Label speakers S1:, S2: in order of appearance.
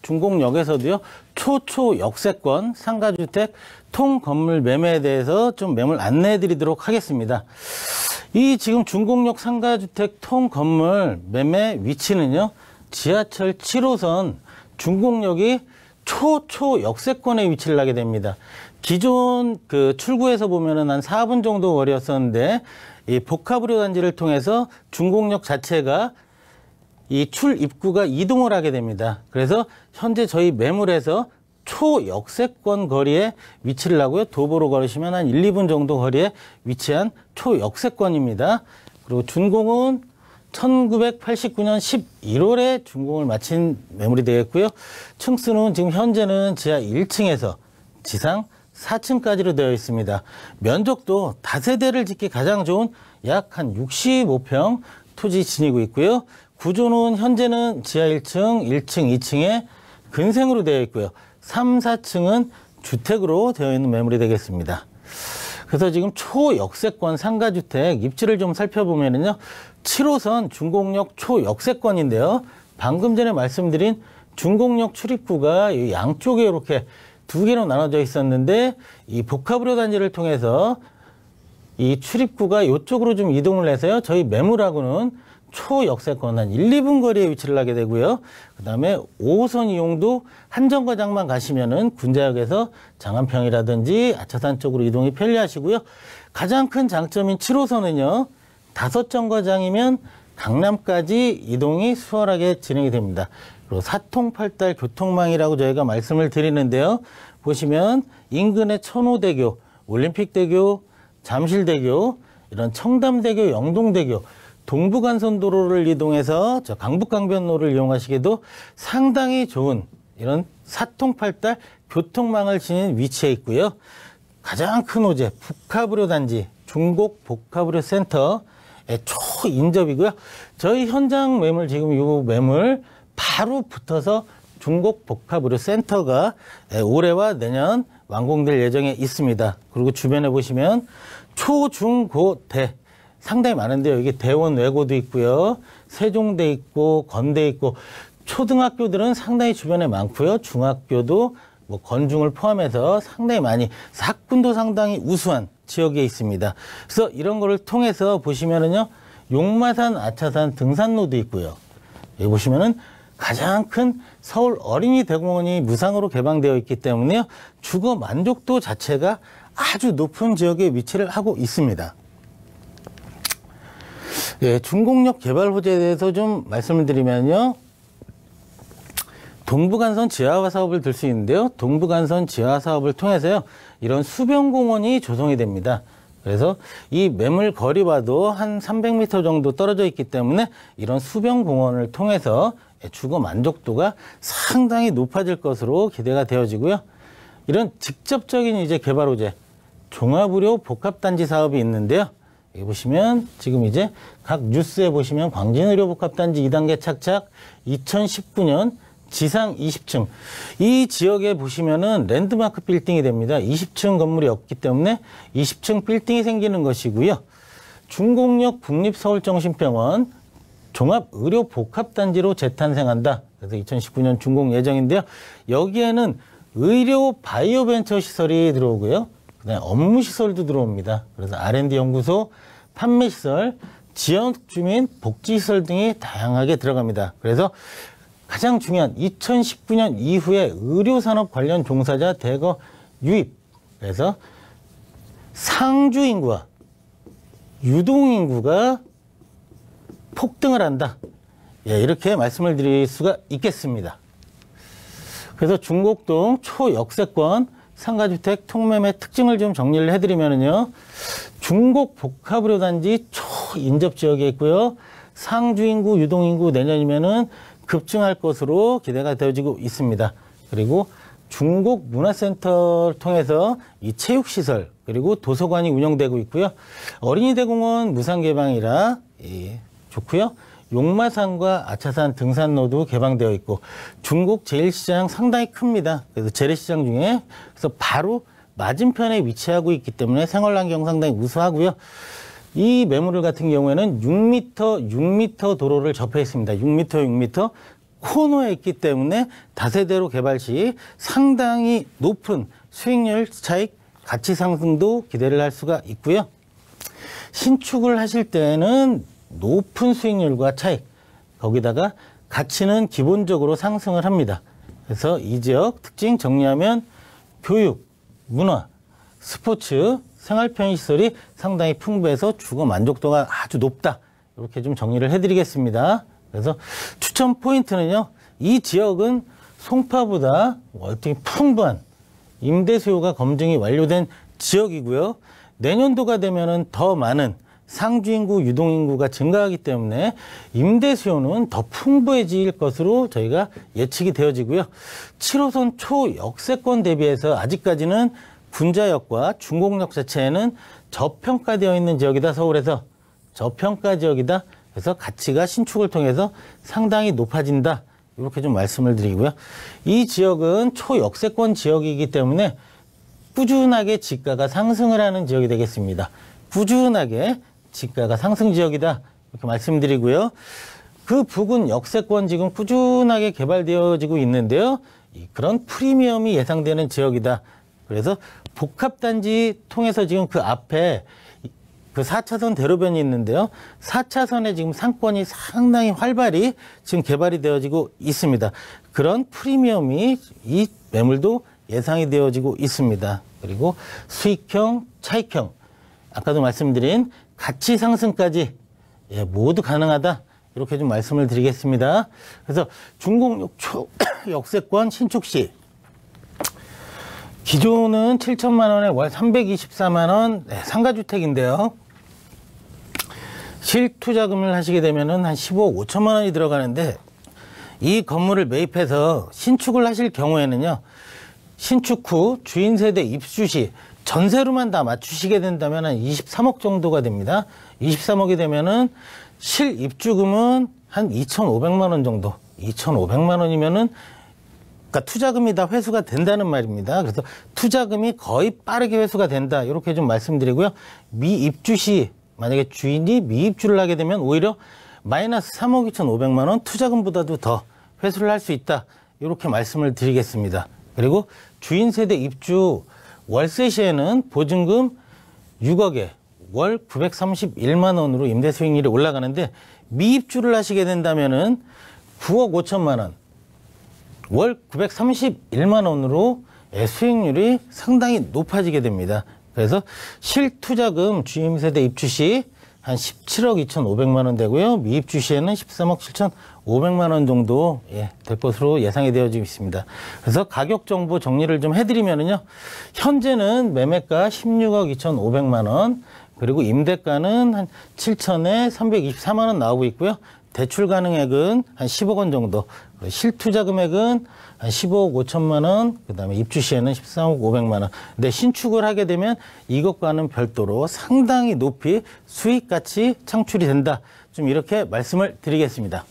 S1: 중곡역에서도요, 초초 역세권 상가주택 통건물 매매에 대해서 좀 매물 안내해 드리도록 하겠습니다. 이 지금 중곡역 상가주택 통건물 매매 위치는요, 지하철 7호선 중곡역이 초초 역세권에 위치를 하게 됩니다. 기존 그 출구에서 보면은 한 4분 정도 거리였었는데, 이 복합의료 단지를 통해서 중곡역 자체가 이 출입구가 이동을 하게 됩니다. 그래서 현재 저희 매물에서 초역세권 거리에 위치를 하고요. 도보로 걸으시면 한 1, 2분 정도 거리에 위치한 초역세권입니다. 그리고 준공은 1989년 11월에 준공을 마친 매물이 되겠고요. 층수는 지금 현재는 지하 1층에서 지상 4층까지로 되어 있습니다. 면적도 다세대를 짓기 가장 좋은 약 한 65평 토지 지니고 있고요. 구조는 현재는 지하 1층, 1층, 2층에 근생으로 되어 있고요. 3, 4층은 주택으로 되어 있는 매물이 되겠습니다. 그래서 지금 초역세권 상가주택 입지를 좀 살펴보면요. 7호선 중곡역 초역세권인데요. 방금 전에 말씀드린 중곡역 출입구가 양쪽에 이렇게 두 개로 나눠져 있었는데, 이 복합의료 단지를 통해서 이 출입구가 이쪽으로 좀 이동을 해서요. 저희 매물하고는 초역세권 한 1, 2분 거리에 위치를 하게 되고요. 그 다음에 5호선 이용도 한정거장만 가시면은 군자역에서 장안평이라든지 아차산 쪽으로 이동이 편리하시고요. 가장 큰 장점인 7호선은요. 5정거장이면 강남까지 이동이 수월하게 진행이 됩니다. 그리고 사통팔달 교통망이라고 저희가 말씀을 드리는데요. 보시면 인근의 천호대교, 올림픽대교, 잠실대교, 이런 청담대교, 영동대교, 동부간선도로를 이동해서 저 강북강변로를 이용하시기도 상당히 좋은 이런 사통팔달 교통망을 지닌 위치에 있고요. 가장 큰 호재, 복합의료 단지, 중곡 복합의료 센터의 초인접이고요. 저희 현장 매물, 지금 이 매물 바로 붙어서 중곡 복합의료 센터가 올해와 내년 완공될 예정에 있습니다. 그리고 주변에 보시면 초, 중, 고, 대 상당히 많은데요. 이게 대원 외고도 있고요. 세종대 있고 건대 있고, 초등학교들은 상당히 주변에 많고요. 중학교도 뭐 건중을 포함해서 상당히 많이, 학군도 상당히 우수한 지역에 있습니다. 그래서 이런 거를 통해서 보시면은요, 용마산, 아차산 등산로도 있고요. 여기 보시면은 가장 큰 서울 어린이 대공원이 무상으로 개방되어 있기 때문에요. 주거 만족도 자체가 아주 높은 지역에 위치를 하고 있습니다. 예, 중곡역 개발 호재에 대해서 좀 말씀을 드리면요. 동부간선 지하화 사업을 들 수 있는데요. 동부간선 지하화 사업을 통해서요. 이런 수변공원이 조성이 됩니다. 그래서 이 매물 거리와도 한 300m 정도 떨어져 있기 때문에 이런 수변공원을 통해서 주거 만족도가 상당히 높아질 것으로 기대가 되어지고요. 이런 직접적인 이제 개발 호재, 종합의료 복합단지 사업이 있는데요. 여기 보시면 지금 이제 각 뉴스에 보시면 광진의료복합단지 2단계 착착 2019년 지상 20층. 이 지역에 보시면은 랜드마크 빌딩이 됩니다. 20층 건물이 없기 때문에 20층 빌딩이 생기는 것이고요. 중곡역 국립서울정신병원 종합의료복합단지로 재탄생한다. 그래서 2019년 준공 예정인데요. 여기에는 의료 바이오벤처 시설이 들어오고요. 그다음에 업무 시설도 들어옵니다. 그래서 R&D 연구소, 판매 시설, 지역 주민 복지 시설 등이 다양하게 들어갑니다. 그래서 가장 중요한 2019년 이후에 의료산업 관련 종사자 대거 유입. 그래서 상주 인구와 유동 인구가 폭등을 한다. 예, 이렇게 말씀을 드릴 수가 있겠습니다. 그래서 중곡동 초역세권 상가주택 통매매 특징을 좀 정리를 해드리면요. 중곡 복합의료 단지 초인접 지역에 있고요. 상주인구, 유동인구 내년이면은 급증할 것으로 기대가 되어지고 있습니다. 그리고 중곡 문화센터를 통해서 이 체육시설 그리고 도서관이 운영되고 있고요. 어린이대공원 무상 개방이라 좋고요. 용마산과 아차산 등산로도 개방되어 있고 중곡 제1시장 상당히 큽니다. 그래서 재래시장 중에 그래서 바로 맞은편에 위치하고 있기 때문에 생활환경 상당히 우수하고요. 이 매물 같은 경우에는 6m 도로를 접해 있습니다. 6m 코너에 있기 때문에 다세대로 개발 시 상당히 높은 수익률 차익, 가치 상승도 기대를 할 수가 있고요. 신축을 하실 때는 높은 수익률과 차익, 거기다가 가치는 기본적으로 상승을 합니다. 그래서 이 지역 특징 정리하면 교육, 문화, 스포츠, 생활 편의시설이 상당히 풍부해서 주거 만족도가 아주 높다. 이렇게 좀 정리를 해드리겠습니다. 그래서 추천 포인트는요. 이 지역은 송파보다 월등히 풍부한 임대 수요가 검증이 완료된 지역이고요. 내년도가 되면은 더 많은 상주인구, 유동인구가 증가하기 때문에 임대 수요는 더 풍부해질 것으로 저희가 예측이 되어지고요. 7호선 초역세권 대비해서 아직까지는 군자역과 중곡역 자체에는 저평가되어 있는 지역이다. 서울에서 저평가 지역이다. 그래서 가치가 신축을 통해서 상당히 높아진다. 이렇게 좀 말씀을 드리고요. 이 지역은 초역세권 지역이기 때문에 꾸준하게 지가가 상승을 하는 지역이 되겠습니다. 꾸준하게 지가가 상승 지역이다. 이렇게 말씀드리고요. 그 부근 역세권 지금 꾸준하게 개발되어지고 있는데요. 그런 프리미엄이 예상되는 지역이다. 그래서 복합단지 통해서 지금 그 앞에 그 4차선 대로변이 있는데요. 4차선에 지금 상권이 상당히 활발히 지금 개발이 되어지고 있습니다. 그런 프리미엄이 이 매물도 예상이 되어지고 있습니다. 그리고 수익형, 차익형, 아까도 말씀드린 가치 상승까지 모두 가능하다. 이렇게 좀 말씀을 드리겠습니다. 그래서 중곡역 초역세권 신축 시 기존은 7천만 원에 월 324만 원 상가주택인데요. 실투자금을 하시게 되면은 한 15억 5천만 원이 들어가는데 이 건물을 매입해서 신축을 하실 경우에는요. 신축 후 주인 세대 입주 시 전세로만 다 맞추시게 된다면 한 23억 정도가 됩니다. 23억이 되면은 실입주금은 한 2,500만 원 정도. 2,500만 원이면은 그러니까 투자금이 다 회수가 된다는 말입니다. 그래서 투자금이 거의 빠르게 회수가 된다. 이렇게 좀 말씀드리고요. 미입주 시 만약에 주인이 미입주를 하게 되면 오히려 마이너스 3억 2,500만 원 투자금보다도 더 회수를 할 수 있다. 이렇게 말씀을 드리겠습니다. 그리고 주인 세대 입주 월세 시에는 보증금 6억에 월 931만 원으로 임대 수익률이 올라가는데 미입주를 하시게 된다면은 9억 5천만 원, 월 931만 원으로 수익률이 상당히 높아지게 됩니다. 그래서 실투자금 주인 세대 입주 시 한 17억 2,500만 원 되고요. 미입주 시에는 13억 7,500만 원 정도 될 것으로 예상이 되어지고 있습니다. 그래서 가격 정보 정리를 좀 해드리면요. 현재는 매매가 16억 2,500만 원, 그리고 임대가는 한 7천에 324만 원 나오고 있고요. 대출 가능액은 한 10억 원 정도, 실투자 금액은 한 15억 5천만 원, 그 다음에 입주 시에는 13억 500만 원. 근데 신축을 하게 되면 이것과는 별도로 상당히 높이 수익 가치 창출이 된다. 좀 이렇게 말씀을 드리겠습니다.